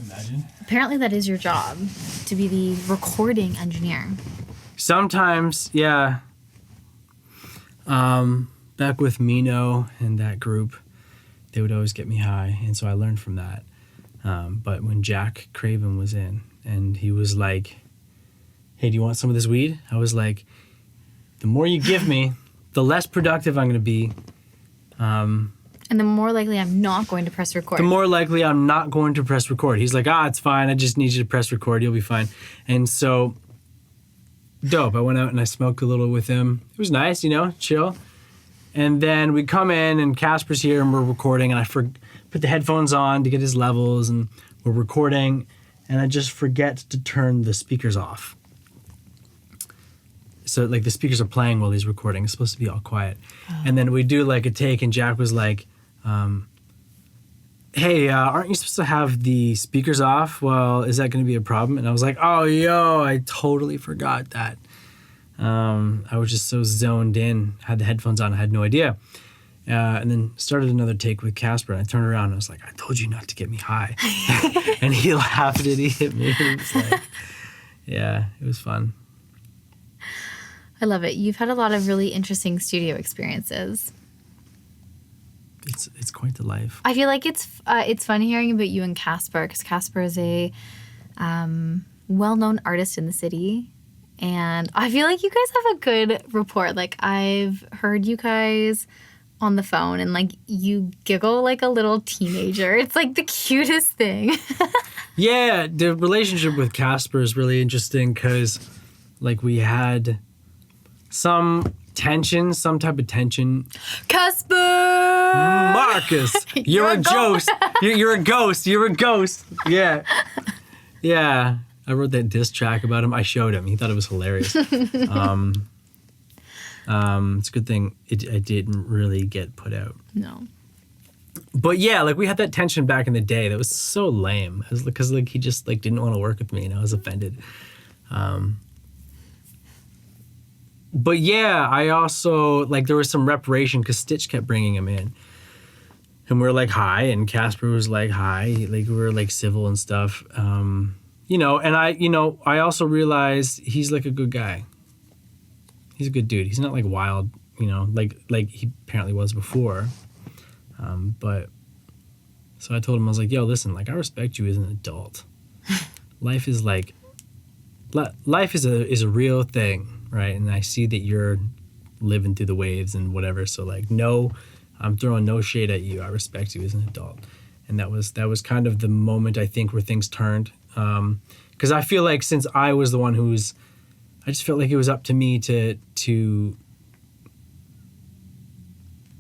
Imagine. Apparently that is your job, to be the recording engineer. Sometimes, yeah. Back with Mino and that group, they would always get me high, and so I learned from that. But when Jack Craven was in, and he was like, hey, do you want some of this weed? I was like, the more you give me, the less productive I'm going to be. And the more likely I'm not going to press record. The more likely I'm not going to press record. He's like, it's fine. I just need you to press record. You'll be fine. And so, dope. I went out and I smoked a little with him. It was nice, chill. And then we come in and Casper's here and we're recording, and I put the headphones on to get his levels, and we're recording, and I just forget to turn the speakers off. So like the speakers are playing while he's recording. It's supposed to be all quiet. Oh. And then we do like a take, and Jack was like, hey, aren't you supposed to have the speakers off? Well, is that going to be a problem? And I was like, I totally forgot that. I was just so zoned in, had the headphones on, I had no idea. And then started another take with Casper, and I turned around and I was like, I told you not to get me high. And he laughed and he hit me. It was like, yeah, it was fun. I love it. You've had a lot of really interesting studio experiences. It's quite the life. I feel like it's fun hearing about you and Casper, because Casper is a well-known artist in the city. And I feel like you guys have a good rapport. Like, I've heard you guys on the phone, and like you giggle like a little teenager. It's like the cutest thing. Yeah, the relationship with Casper is really interesting because like we had some type of tension. Casper! Marcus! You're a ghost. You're a ghost. You're a ghost. Yeah. Yeah. I wrote that diss track about him. I showed him. He thought it was hilarious. It's a good thing it didn't really get put out. No. But yeah, like we had that tension back in the day that was so lame. Because like he just like didn't want to work with me, and I was offended. But yeah, I also, like, there was some reparation because Stitch kept bringing him in. And we were like, hi, and Casper was like, hi. Like, we were like civil and stuff. And I also realized he's like a good guy. He's a good dude. He's not like wild, like he apparently was before. But so I told him, I was like, yo, listen, like I respect you as an adult. Life is a real thing. Right, and I see that you're living through the waves and whatever. So like, no, I'm throwing no shade at you. I respect you as an adult, and that was kind of the moment I think where things turned. Because I feel like since I was the one I just felt like it was up to me to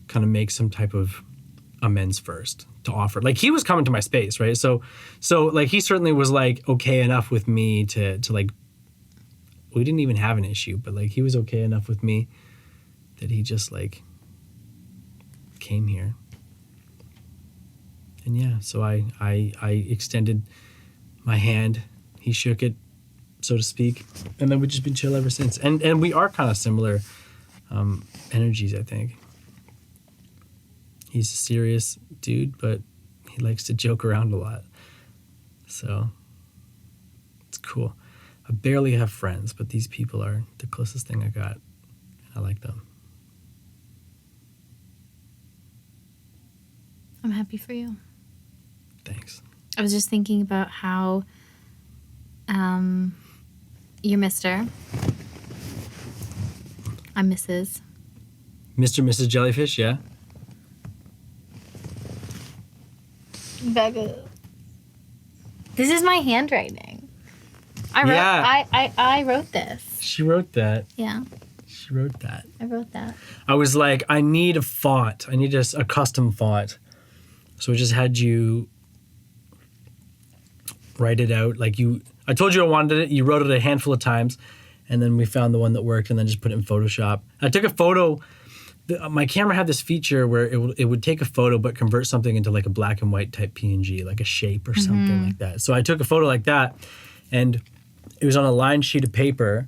kind of make some type of amends first to offer. Like he was coming to my space, right? So like he certainly was like okay enough with me to like. We didn't even have an issue, but like he was okay enough with me that he just like came here. And yeah, so I extended my hand. He shook it, so to speak, and then we've just been chill ever since. And we are kind of similar energies, I think. He's a serious dude, but he likes to joke around a lot. So it's cool. I barely have friends, but these people are the closest thing I got. I like them. I'm happy for you. Thanks. I was just thinking about how you're Mr. I'm Mrs. Mr and Mrs Jellifish, yeah? Becca. This is my handwriting. I wrote this. She wrote that. Yeah. She wrote that. I wrote that. I was like, I need a font. I need a custom font. So I just had you write it out. Like I told you I wanted it. You wrote it a handful of times. And then we found the one that worked and then just put it in Photoshop. I took a photo. My camera had this feature where it would take a photo but convert something into like a black and white type PNG, like a shape or something like that. So I took a photo like that, and it was on a lined sheet of paper,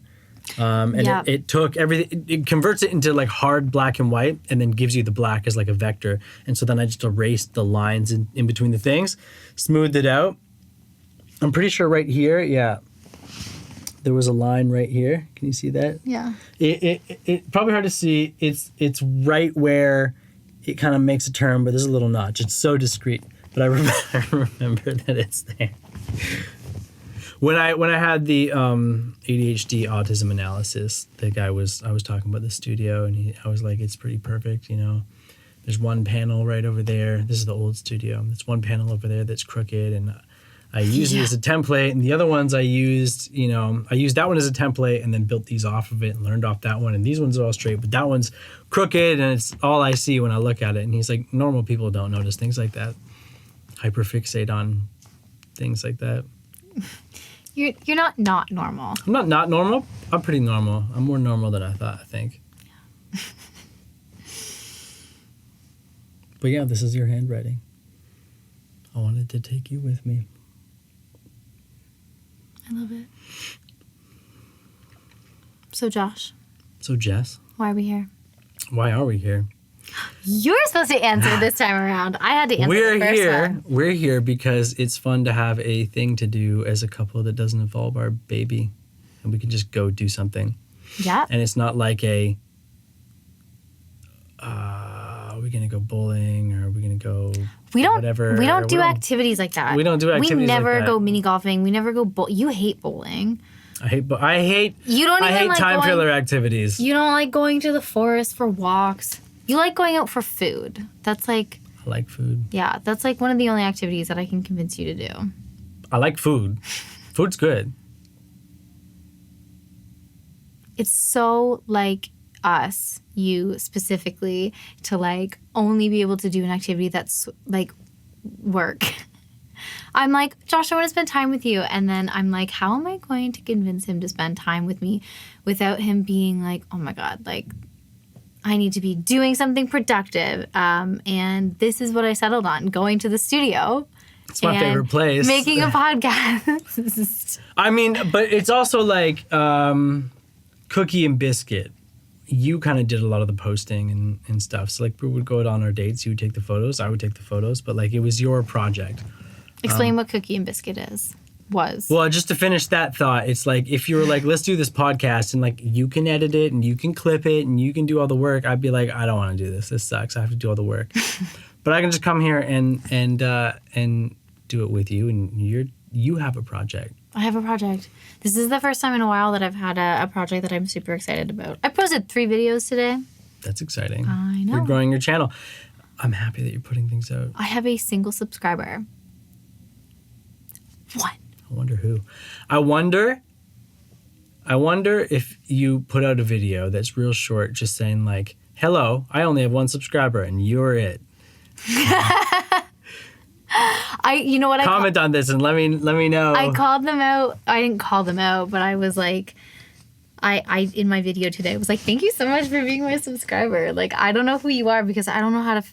it took everything. It converts it into like hard black and white, and then gives you the black as like a vector. And so then I just erased the lines in between the things, smoothed it out, I'm pretty sure right here, yeah. There was a line right here. Can you see that? Yeah. It probably hard to see. It's right where it kind of makes a turn, but there's a little notch. It's so discreet, but I remember that it's there. When I had the ADHD autism analysis, I was talking about the studio, and I was like, it's pretty perfect, you know. There's one panel right over there. This is the old studio. There's one panel over there that's crooked, and I used it as a template. And the other ones I used that one as a template and then built these off of it and learned off that one. And these ones are all straight, but that one's crooked, and it's all I see when I look at it. And he's like, normal people don't notice things like that. Hyperfixate on things like that. You're not normal. I'm not normal. I'm pretty normal. I'm more normal than I thought, I think. Yeah. But yeah, this is your handwriting. I wanted to take you with me. I love it. So Josh. So Jess. Why are we here? Why are we here? You're supposed to answer this time around. I had to answer the first one. We're here because it's fun to have a thing to do as a couple that doesn't involve our baby. And we can just go do something. Yeah. And it's not like are we going to go bowling or are we going to go whatever? We don't do activities like that. We don't do activities like that. We never go mini golfing. We never go You hate bowling. I hate You don't even like time going, filler activities. You don't like going to the forest for walks. You like going out for food. That's like... I like food. Yeah, that's like one of the only activities that I can convince you to do. I like food. Food's good. It's so like us, you specifically, to like only be able to do an activity that's like work. I'm like, Josh, I want to spend time with you. And then I'm like, how am I going to convince him to spend time with me without him being like, oh my God, like... I need to be doing something productive. And this is what I settled on, going to the studio. It's my favorite place. Making a podcast. I mean, but it's also like Cookie and Biscuit. You kind of did a lot of the posting and stuff. So like we would go out on our dates. You would take the photos. I would take the photos. But like it was your project. Explain what Cookie and Biscuit was. Well, just to finish that thought, it's like if you were like, let's do this podcast and like you can edit it and you can clip it and you can do all the work, I'd be like, I don't want to do this. This sucks. I have to do all the work. But I can just come here and do it with you, and you have a project. I have a project. This is the first time in a while that I've had a project that I'm super excited about. I posted 3 videos today. That's exciting. I know. You're growing your channel. I'm happy that you're putting things out. I have a single subscriber. What? I wonder who. I wonder if you put out a video that's real short, just saying like, hello, I only have 1 subscriber and you're it. You know what? Comment on this and let me know. I called them out. I didn't call them out, but I was like, I in my video today, I was like, thank you so much for being my subscriber. Like, I don't know who you are because I don't know how to.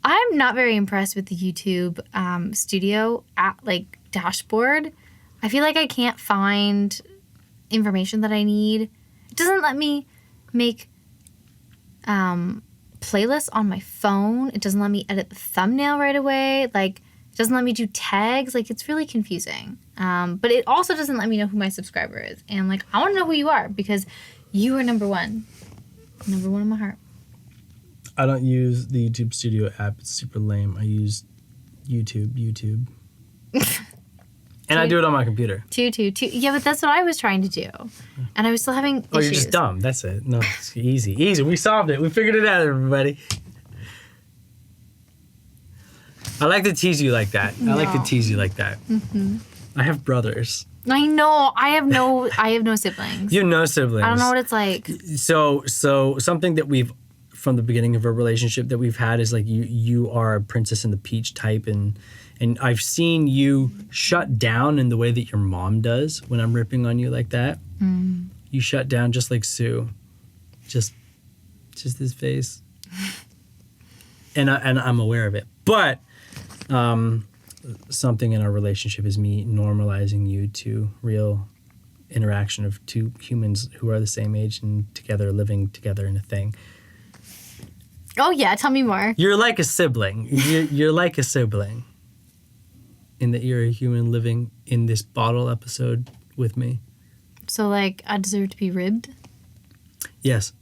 I'm not very impressed with the YouTube studio dashboard. I feel like I can't find information that I need. It doesn't let me make playlists on my phone. It doesn't let me edit the thumbnail right away. Like, it doesn't let me do tags. Like, it's really confusing. But it also doesn't let me know who my subscriber is. And like, I want to know who you are because you are number 1. Number 1 in my heart. I don't use the YouTube Studio app. It's super lame. I use YouTube. And I do it on my computer. 2. Yeah, but that's what I was trying to do. And I was still having issues. Oh, you're just dumb. That's it. No, it's easy. We solved it. We figured it out, everybody. I like to tease you like that. No. I like to tease you like that. Mm-hmm. I have brothers. I know. I have no siblings. You have no siblings. I don't know what it's like. So something that we've, from the beginning of our relationship that we've had is like you are a Princess and the Peach type, and I've seen you shut down in the way that your mom does when I'm ripping on you like that. Mm. You shut down just like Sue. Just this face. and I'm aware of it. But something in our relationship is me normalizing you to real interaction of 2 humans who are the same age and together, living together in a thing. Oh yeah, tell me more. You're like a sibling. You're like a sibling. in that you're a human living in this bottle episode with me. So, like, I deserve to be ribbed? Yes.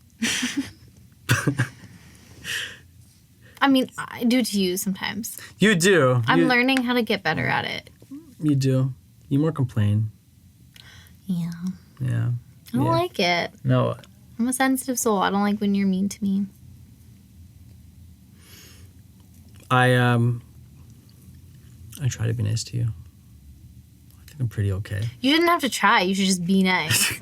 I mean, I do to you sometimes. You do. I'm learning how to get better at it. You do. You more complain. Yeah. Yeah. I don't like it. No. I'm a sensitive soul. I don't like when you're mean to me. I try to be nice to you. I think I'm pretty okay. You didn't have to try. You should just be nice.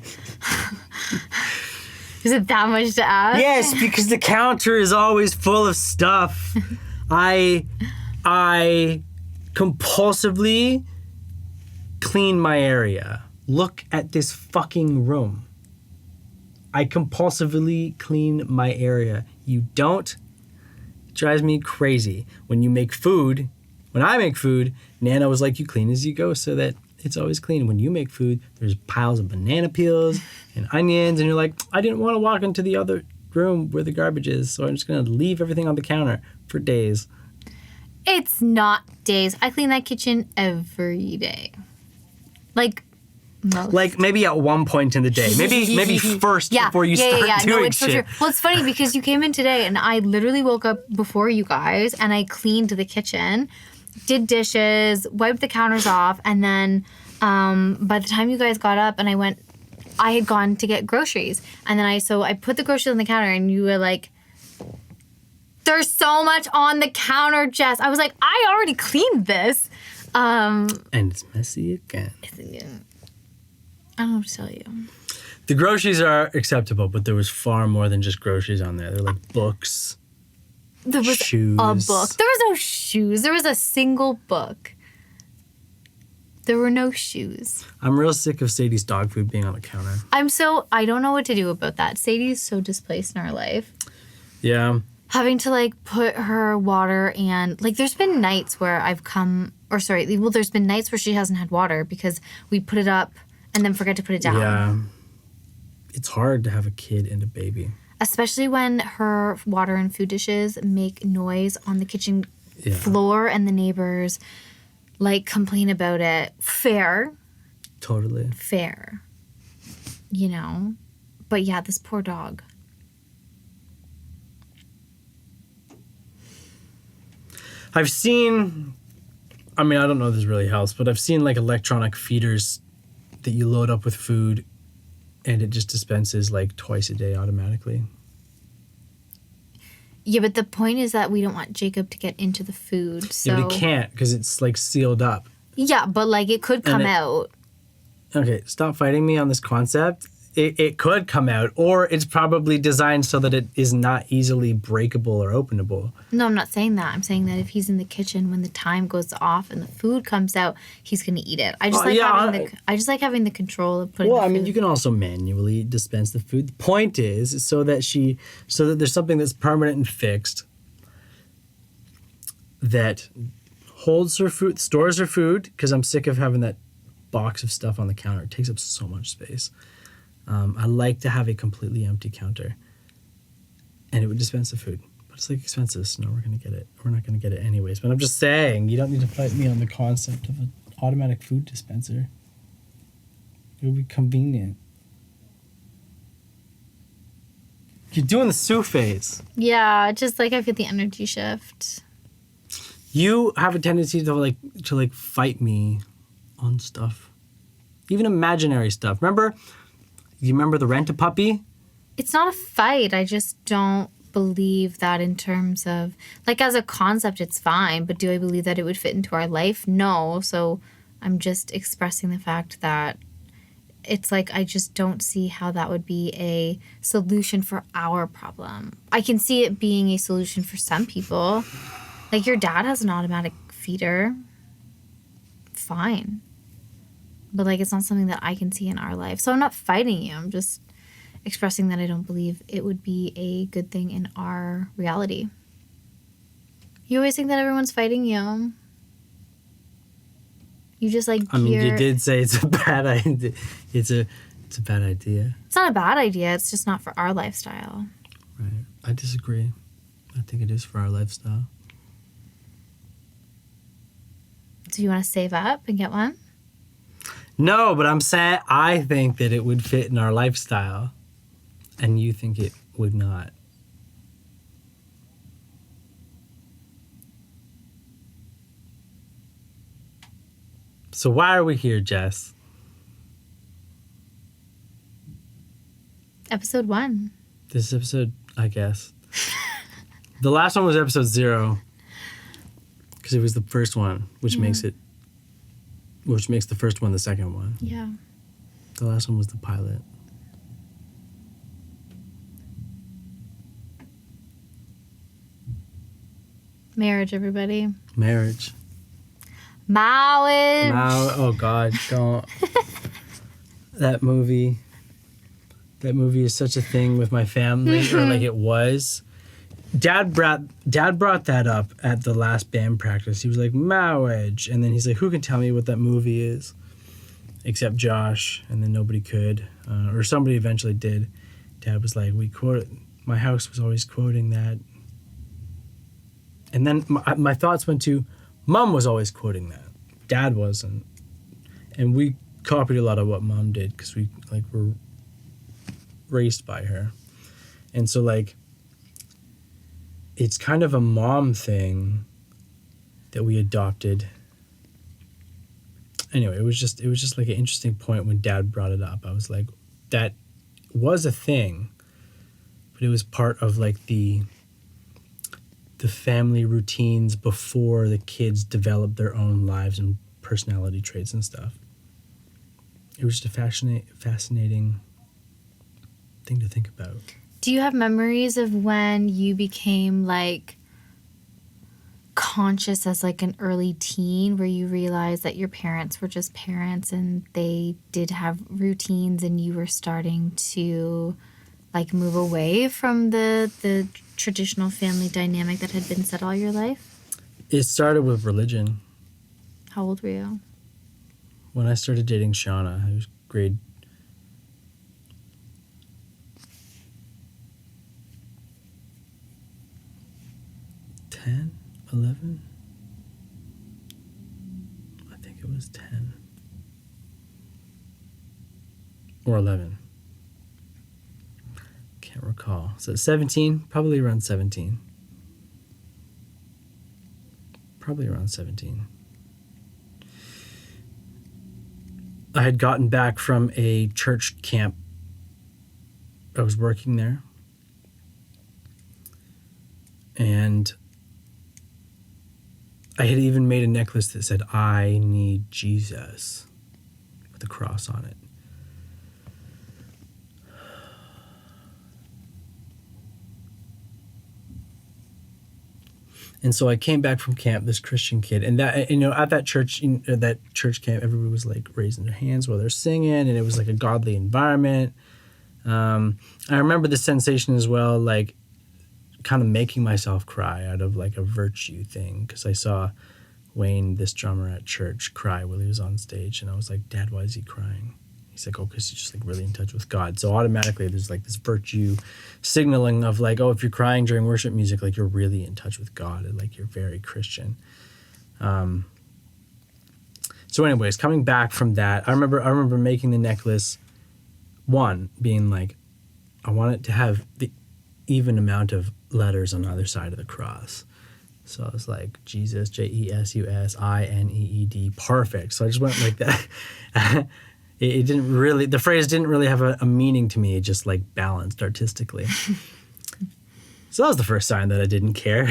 Is it that much to ask? Yes, because the counter is always full of stuff. I compulsively clean my area. Look at this fucking room. I compulsively clean my area. You don't. It drives me crazy. When I make food, Nana was like, you clean as you go so that it's always clean. When you make food, there's piles of banana peels and onions, and you're like, I didn't want to walk into the other room where the garbage is, so I'm just going to leave everything on the counter for days. It's not days. I clean that kitchen every day. Like, most. Like, maybe at one point in the day. Maybe first before you start doing no, it's shit. So true. Well, it's funny because you came in today, and I literally woke up before you guys, and I cleaned the kitchen, did dishes, wiped the counters off, and then by the time you guys got up and I had gone to get groceries. And then I put the groceries on the counter, and you were like, there's so much on the counter, Jess. I was like, I already cleaned this. And it's messy again. I don't know what to tell you. The groceries are acceptable, but there was far more than just groceries on there. They're like books. There was shoes. a book. There was no shoes. There was a single book. There were no shoes. I'm real sick of Sadie's dog food being on the counter. I don't know what to do about that. Sadie's so displaced in our life. Yeah. Having to, like, put her water and, like, there's been nights where there's been nights where she hasn't had water because we put it up and then forget to put it down. Yeah. It's hard to have a kid and a baby. Especially when her water and food dishes make noise on the kitchen floor and the neighbors, like, complain about it. Fair. Totally. Fair. You know? But yeah, this poor dog. I've seen, I mean, I don't know if this really helps, but I've seen, like, electronic feeders that you load up with food and it just dispenses, like, twice a day automatically. Yeah, but the point is that we don't want Jacob to get into the food, so... Yeah, but it can't because it's, like, sealed up. Yeah, but, like, it could come out. Okay, stop fighting me on this concept. It could come out, or it's probably designed so that it is not easily breakable or openable. No, I'm not saying that. I'm saying that if he's in the kitchen when the time goes off and the food comes out, he's going to eat it. I just like having the control of putting the food. Well, I mean, you can also manually dispense the food. The point is so that there's something that's permanent and fixed that holds her food, stores her food, because I'm sick of having that box of stuff on the counter. It takes up so much space. I like to have a completely empty counter, and it would dispense the food. But it's, like, expensive, so no, we're not going to get it anyways. But I'm just saying, you don't need to fight me on the concept of an automatic food dispenser. It would be convenient. You're doing the Sue phase. Yeah, just, like, I feel the energy shift. You have a tendency to fight me on stuff. Even imaginary stuff. You remember the Rent-A-Puppy? It's not a fight. I just don't believe that in terms of... Like, as a concept, it's fine. But do I believe that it would fit into our life? No. So I'm just expressing the fact that it's like I just don't see how that would be a solution for our problem. I can see it being a solution for some people. Like, your dad has an automatic feeder. Fine. But, like, it's not something that I can see in our life. So I'm not fighting you. I'm just expressing that I don't believe it would be a good thing in our reality. You always think that everyone's fighting you. You just, like, I mean, you did say it's a bad idea. It's a bad idea. It's not a bad idea. It's just not for our lifestyle. Right. I disagree. I think it is for our lifestyle. Do you want to save up and get one? No, but I'm saying I think that it would fit in our lifestyle, and you think it would not. So why are we here, Jess? Episode 1. This is episode, I guess. The last one was episode 0, because it was the first one, which makes the first one the second one. Yeah. The last one was the pilot. Marriage, everybody. Marriage. Marriage. Oh God, don't. That movie is such a thing with my family, or like it was. Dad brought that up at the last band practice. He was like, marriage. And then he's like, who can tell me what that movie is? Except Josh. And then nobody could. Or somebody eventually did. Dad was like, my house was always quoting that. And then my thoughts went to, Mom was always quoting that. Dad wasn't. And we copied a lot of what Mom did because we were raised by her. And so it's kind of a mom thing that we adopted. Anyway, it was just like an interesting point when Dad brought it up. I was like, that was a thing, but it was part of like the family routines before the kids developed their own lives and personality traits and stuff. It was just a fascinating thing to think about. Do you have memories of when you became like conscious as like an early teen, where you realized that your parents were just parents and they did have routines, and you were starting to like move away from the traditional family dynamic that had been set all your life? It started with religion. How old were you? When I started dating Shauna, I was grade 10, 11? I think it was 10. Or 11. Can't recall. So 17? Probably around 17. Probably around 17. I had gotten back from a church camp. I was working there. And I had even made a necklace that said, I need Jesus, with a cross on it. And so I came back from camp, this Christian kid, and that, at that church camp, everybody was like raising their hands while they're singing, and it was like a godly environment. I remember the sensation as well, like kind of making myself cry out of like a virtue thing, because I saw Wayne, this drummer at church, cry while he was on stage, and I was like, Dad, why is he crying? He's like, oh, because he's just like really in touch with God. So automatically there's like this virtue signaling of like, oh, if you're crying during worship music, like you're really in touch with God, and like you're very Christian. So anyways, coming back from that, I remember making the necklace, one being like, I want it to have the even amount of letters on either side of the cross. So I was like, Jesus, Jesus, INEED, perfect. So I just went like that. It didn't really, the phrase didn't really have a meaning to me. It just like balanced artistically. So that was the first sign that I didn't care.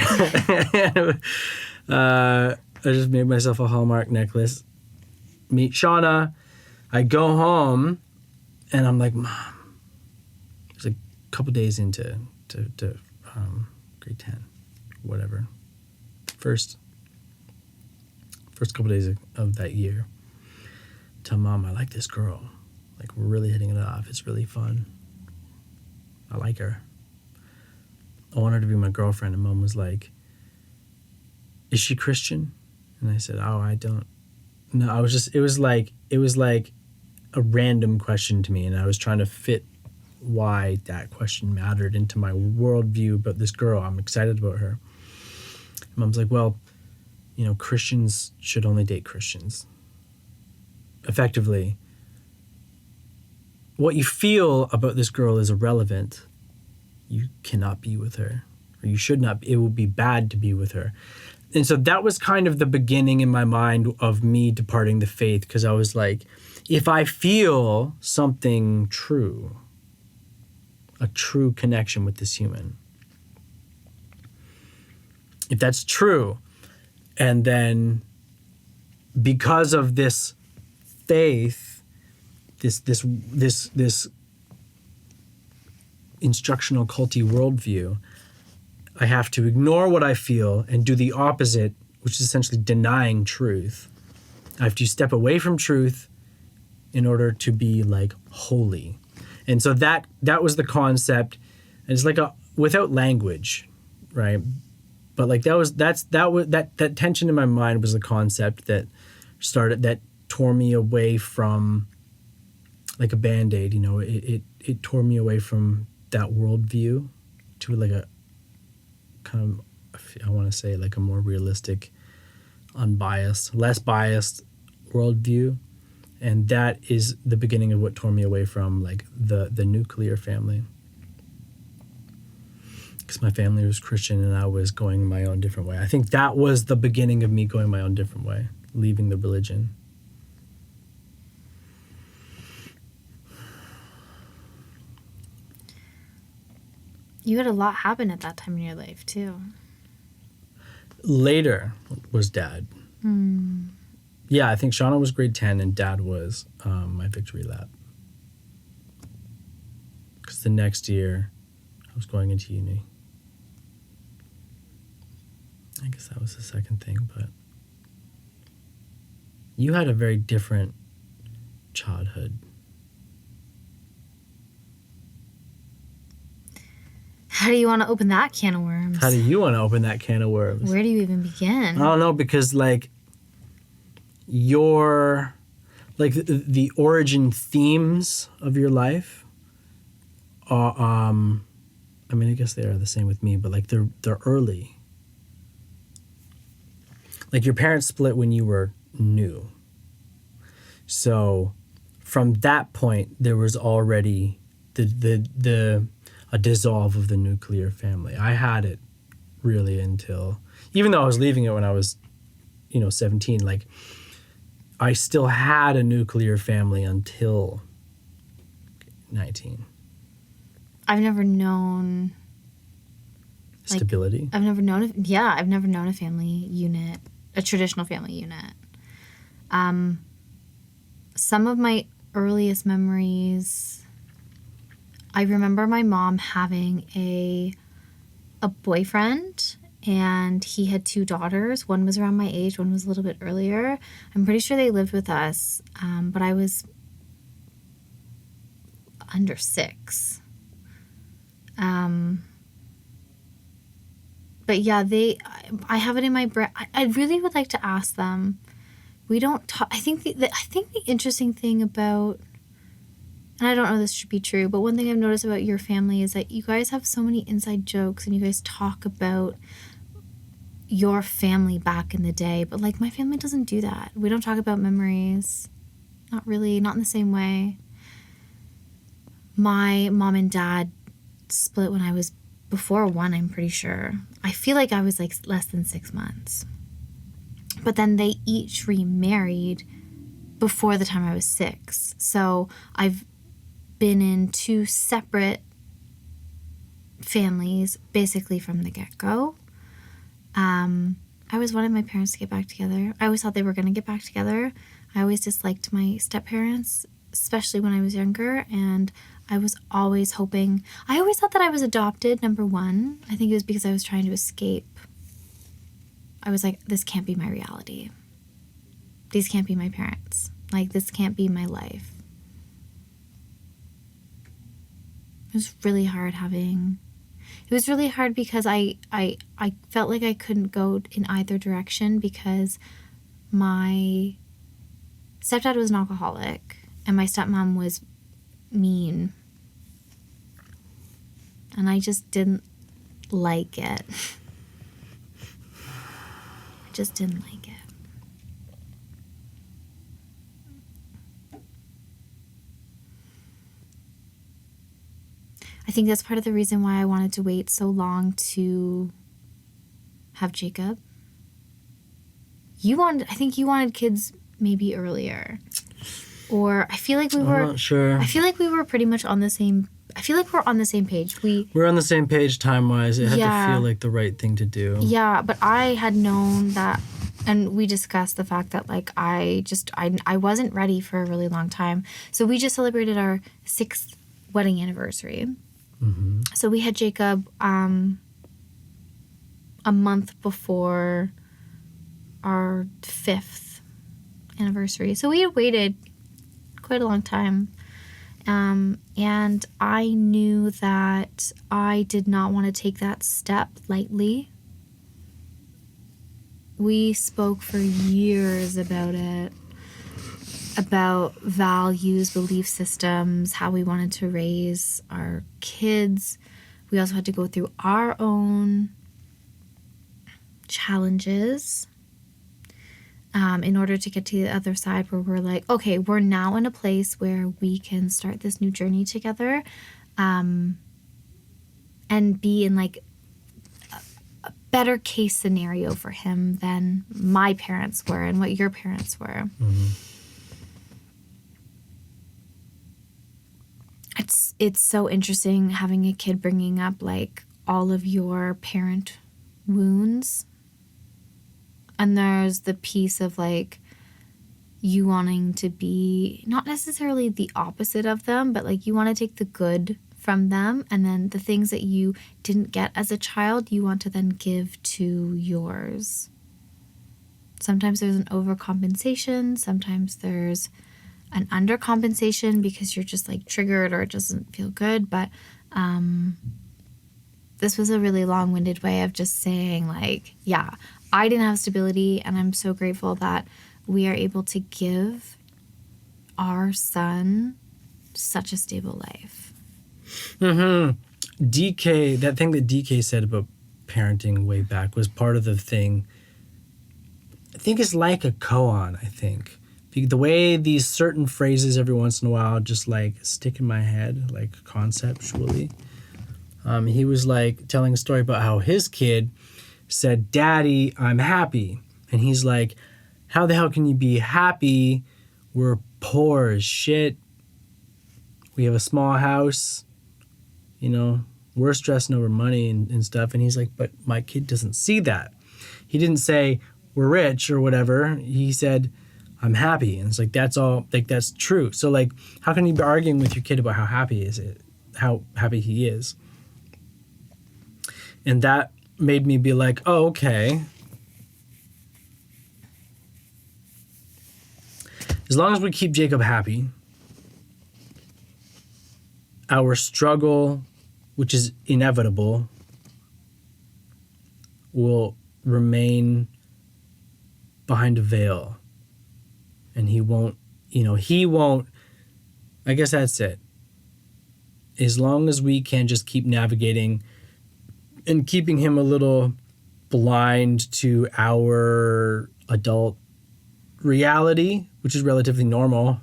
I just made myself a Hallmark necklace. Meet Shauna. I go home and I'm like, Mom. It was a couple days into grade 10, whatever. First couple days of that year. Tell Mom, I like this girl. Like, we're really hitting it off. It's really fun. I like her. I want her to be my girlfriend. And Mom was like, is she Christian? And I said, oh, I don't. No, it was like a random question to me. And I was trying to fit why that question mattered into my worldview about this girl. I'm excited about her. And Mom's like, well, Christians should only date Christians. Effectively, what you feel about this girl is irrelevant. You cannot be with her, or you should not. It would be bad to be with her. And so that was kind of the beginning in my mind of me departing the faith, because I was like, if I feel something true, a true connection with this human, if that's true, and then because of this faith, this instructional culty worldview, I have to ignore what I feel and do the opposite, which is essentially denying truth. I have to step away from truth in order to be like holy. And so that was the concept. And it's like without language, right? But like that tension in my mind was the concept that tore me away from, like a Band-Aid, it tore me away from that worldview to like a kind of, I want to say, like a more realistic, unbiased, less biased worldview. And that is the beginning of what tore me away from like the nuclear family. Because my family was Christian and I was going my own different way. I think that was the beginning of me going my own different way, leaving the religion. You had a lot happen at that time in your life, too. Later was Dad. Yeah, I think Shauna was grade 10 and Dad was my victory lap. Because the next year, I was going into uni. I guess that was the second thing, but you had a very different childhood. How do you want to open that can of worms? How do you want to open that can of worms? Where do you even begin? I don't know, because like your, like the origin themes of your life are, I mean, I guess they are the same with me, but like they're early. Like your parents split when you were new. So from that point, there was already a dissolve of the nuclear family. I had it really until, even though I was leaving it when I was, 17, like I still had a nuclear family until 19. I've never known Stability. I've never known a family unit, a traditional family unit. Some of my earliest memories, I remember my mom having a boyfriend, and he had 2 daughters. One was around my age, one was a little bit earlier. I'm pretty sure they lived with us, but I was under 6. But yeah, I have it in my brain. I really would like to ask them. We don't talk. I think the interesting thing about, and I don't know if this should be true, but one thing I've noticed about your family is that you guys have so many inside jokes and you guys talk about your family back in the day. But like my family doesn't do that. We don't talk about memories. Not really, not in the same way. My mom and dad split when I was before 1, I'm pretty sure. I feel like I was like less than 6 months. But then they each remarried before the time I was 6. So I've been in 2 separate families basically from the get-go. I always wanted my parents to get back together. I always thought they were going to get back together. I always disliked my step-parents, especially when I was younger, and I was always hoping, I always thought that I was adopted, number 1. I think it was because I was trying to escape. I was like, this can't be my reality. These can't be my parents. Like, this can't be my life. It was really hard because I felt like I couldn't go in either direction because my stepdad was an alcoholic and my stepmom was mean. And I just didn't like it. just didn't like it. I think that's part of the reason why I wanted to wait so long to have Jacob. I think you wanted kids maybe earlier. Or I feel like I'm not sure. I feel like we were pretty much on the same, I feel like we're on the same page. We're on the same page time-wise. It had to feel like the right thing to do. Yeah, but I had known that, and we discussed the fact that like I wasn't ready for a really long time. So we just celebrated our 6th wedding anniversary. Mm-hmm. So we had Jacob a month before our 5th anniversary. So we had waited quite a long time. And I knew that I did not want to take that step lightly. We spoke for years about it, about values, belief systems, how we wanted to raise our kids. We also had to go through our own challenges in order to get to the other side where we're like, okay, we're now in a place where we can start this new journey together, and be in like a better case scenario for him than my parents were and what your parents were. Mm-hmm. It's so interesting having a kid bringing up like all of your parent wounds. And there's the piece of like you wanting to be not necessarily the opposite of them, but like you want to take the good from them, and then the things that you didn't get as a child, you want to then give to yours. Sometimes there's an overcompensation, sometimes there's an undercompensation because you're just like triggered or it doesn't feel good. But this was a really long-winded way of just saying like, yeah, I didn't have stability, and I'm so grateful that we are able to give our son such a stable life. Mm-hmm. DK, that thing that DK said about parenting way back was part of the thing. I think it's like a koan, I think. The way these certain phrases every once in a while just like stick in my head, like conceptually. He was like telling a story about how his kid said, "Daddy, I'm happy." And he's like, "How the hell can you be happy? We're poor as shit. We have a small house. You know, we're stressing over money and stuff." And he's like, "But my kid doesn't see that." He didn't say, "We're rich" or whatever. He said, "I'm happy." And it's like, that's all, like, that's true. So like, how can you be arguing with your kid about how happy he is? And that made me be like, oh, okay. As long as we keep Jacob happy, our struggle, which is inevitable, will remain behind a veil. And he won't, I guess that's it. As long as we can just keep navigating and keeping him a little blind to our adult reality, which is relatively normal,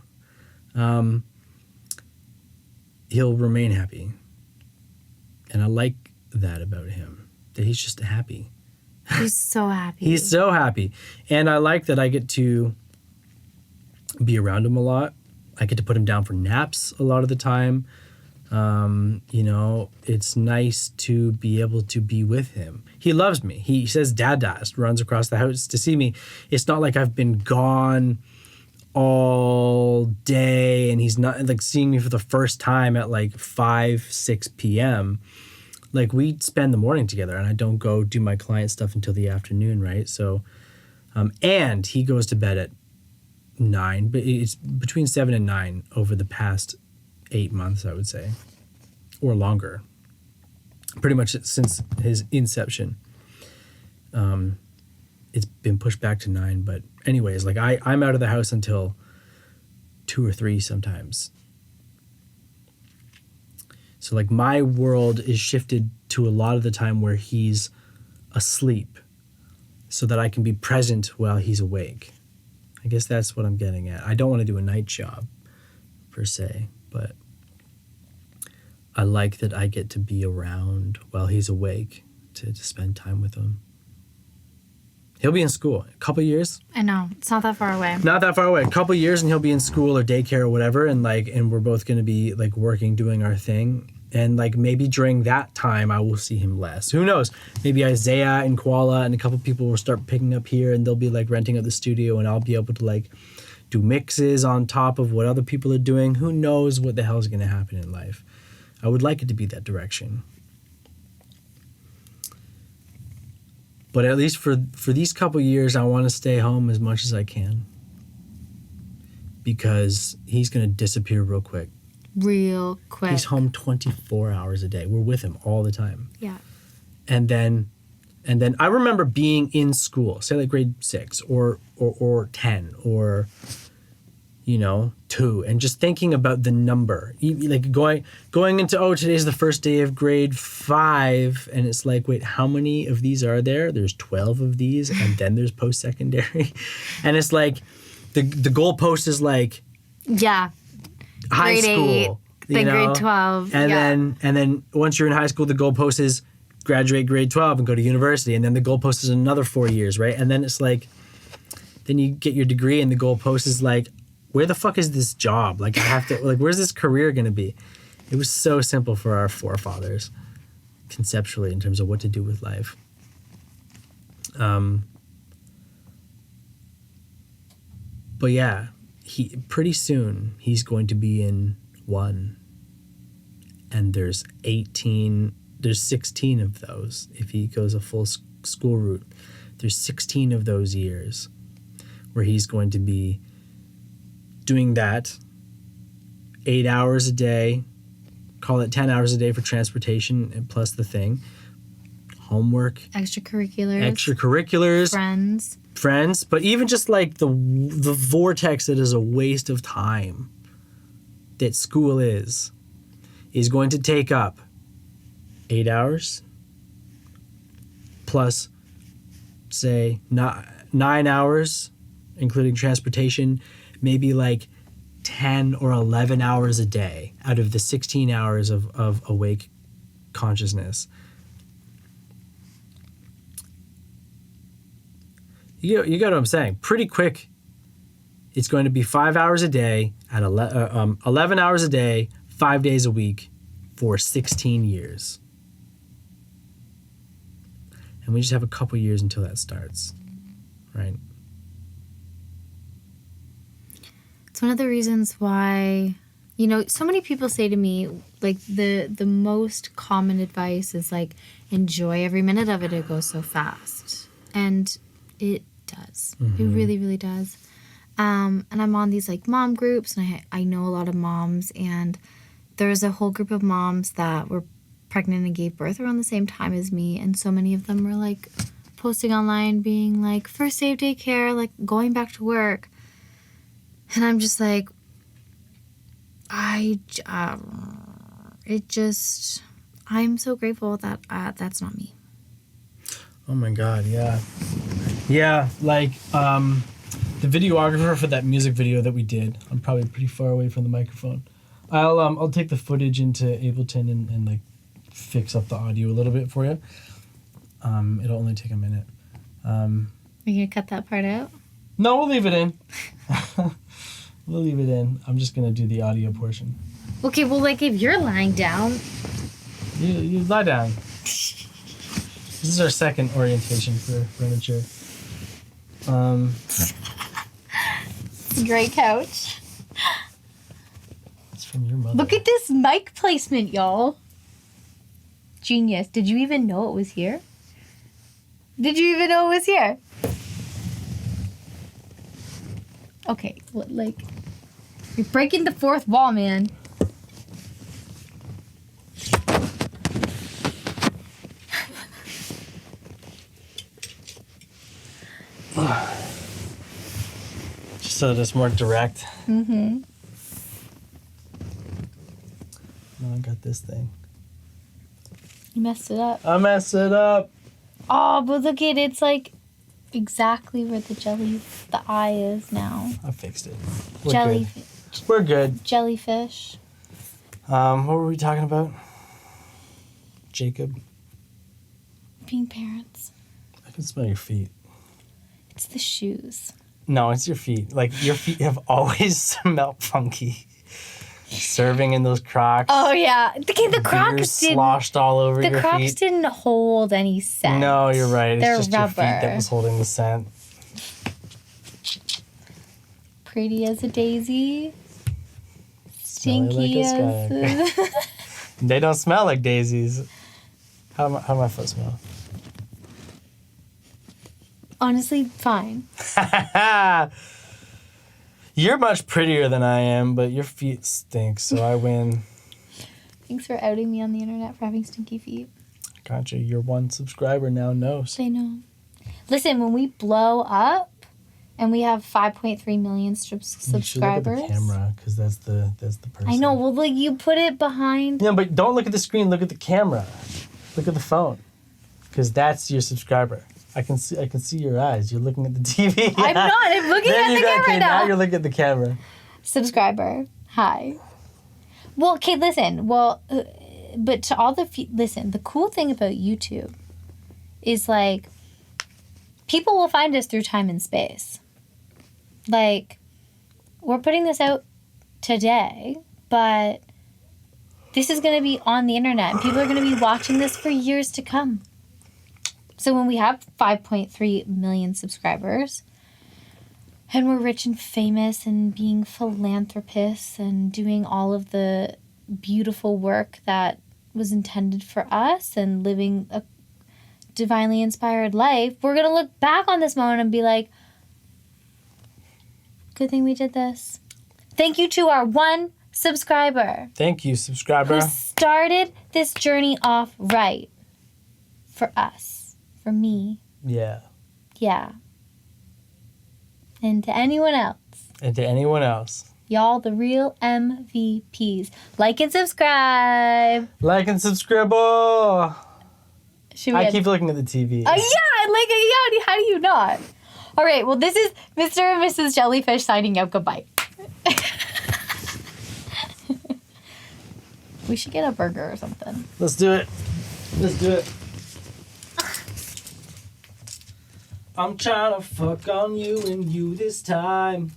he'll remain happy. And I like that about him, that he's just happy. He's so happy. He's so happy. And I like that I get to be around him a lot. I get to put him down for naps a lot of the time. It's nice to be able to be with him. He loves me. He says "Dada," runs across the house to see me. It's not like I've been gone all day and he's not like seeing me for the first time at like 6 p.m. Like we spend the morning together, and I don't go do my client stuff until the afternoon, right? So, and he goes to bed at 9, but it's between 7 and 9 over the past 8 months, I would say, or longer. Pretty much since his inception. It's been pushed back to 9, but anyways, like I'm out of the house until 2 or 3 sometimes. So like my world is shifted to a lot of the time where he's asleep so that I can be present while he's awake. I guess that's what I'm getting at. I don't want to do a night job per se, but I like that I get to be around while he's awake to spend time with him. He'll be in school a couple years. I know. It's not that far away. Not that far away. A couple years and he'll be in school or daycare or whatever, and we're both going to be like working, doing our thing. And like maybe during that time I will see him less. Who knows? Maybe Isaiah and Koala and a couple people will start picking up here and they'll be like renting out the studio and I'll be able to like do mixes on top of what other people are doing. Who knows what the hell is going to happen in life? I would like it to be that direction. But at least for these couple years, I want to stay home as much as I can. Because he's going to disappear real quick. Real quick. He's home 24 hours a day. We're with him all the time. Yeah. And then I remember being in school, say like grade 6 or 10 or, 2, and just thinking about the number. Like going into, today's the first day of grade 5, and it's like, wait, how many of these are there? There's 12 of these, and then there's post-secondary. And it's like, the goalpost is like... Yeah. High grade school. 8, then grade 12. And then once you're in high school, the goalpost is graduate grade 12 and go to university. And then the goalpost is another 4 years, right? And then it's like, then you get your degree and the goalpost is like, where the fuck is this job? Like I have to, like, where's this career going to be? It was so simple for our forefathers conceptually in terms of what to do with life. But yeah, pretty soon he's going to be in 1, and there's 16 of those if he goes a full school route. There's 16 of those years where he's going to be doing that 8 hours a day, call it 10 hours a day for transportation and plus the thing, homework, extracurriculars, friends, but even just like the vortex that is a waste of time that school is going to take up 8 hours plus, say, 9 hours, including transportation, maybe like 10 or 11 hours a day out of the 16 hours of awake consciousness. You get what I'm saying? Pretty quick, it's going to be 5 hours a day at 11 hours a day, 5 days a week for 16 years. And we just have a couple years until that starts, right? It's one of the reasons why, so many people say to me, like, the most common advice is, like, enjoy every minute of it. It goes so fast. And it does. Mm-hmm. It really, really does. And I'm on these, like, mom groups, and I know a lot of moms, and there's a whole group of moms that were pregnant and gave birth around the same time as me, and so many of them were, like, posting online being, like, first day of daycare, like, going back to work. And I'm just like, I'm so grateful that that's not me. Oh my God, yeah. Yeah, like the videographer for that music video that we did, I'm probably pretty far away from the microphone. I'll take the footage into Ableton and like fix up the audio a little bit for you. It'll only take a minute. Are you gonna cut that part out? No, we'll leave it in. We'll leave it in. I'm just gonna do the audio portion. Okay, well, like if you're lying down. You lie down. This is our second orientation for furniture. Great couch. It's from your mother. Look at this mic placement, y'all. Genius. Did you even know it was here? Okay, like, you're breaking the fourth wall, man. Just so that it's more direct. Mm-hmm. Now I got this thing. You messed it up. I messed it up. Oh, but look at it. It's like exactly where the eye is now. I fixed it. We're We're good. Jellyfish. What were we talking about? Jacob? Being parents. I can smell your feet. It's the shoes. No, it's your feet. Like, your feet have always smelled funky. Serving in those Crocs. Oh, yeah. Okay, the Crocs Beer sloshed all over your Crocs feet. didn't hold any scent. No, you're right. It's They're just rubber. your feet that was holding the scent. Pretty as a daisy. Smelly Stinky like a as skunk. They don't smell like daisies. How my foot smell? Honestly, fine. You're much prettier than I am, but your feet stink, so I win. Thanks for outing me on the internet for having stinky feet. Gotcha. Your one subscriber now knows. They know. Listen, when we blow up and we have 5.3 million subscribers. You should look at the camera, because that's the person. I know. Well, like, you put it behind. No, but don't look at the screen. Look at the camera. Look at the phone, because that's your subscriber. I can see your eyes. You're looking at the TV. I'm not. I'm looking at the camera okay, now. now you're looking at the camera. Subscriber. Hi. Well, okay, listen. Well, but to all the... Listen, the cool thing about YouTube is, like, people will find us through time and space. Like, we're putting this out today, but this is going to be on the internet, and people are going to be watching this for years to come. So when we have 5.3 million subscribers, and we're rich and famous and being philanthropists and doing all of the beautiful work that was intended for us and living a divinely inspired life, we're going to look back on this moment and be like, good thing we did this. Thank you to our one subscriber. Thank you, subscriber. Who started this journey off right for us. For me. Yeah. Yeah. And to anyone else. And to anyone else. Y'all the real MVPs. Like and subscribe. Like and subscribe. I keep looking at the TV. Oh, yeah. How do you not? All right. Well, this is Mr. and Mrs Jellifish signing out. Goodbye. We should get a burger or something. Let's do it. I'm trying to fuck on you and you this time.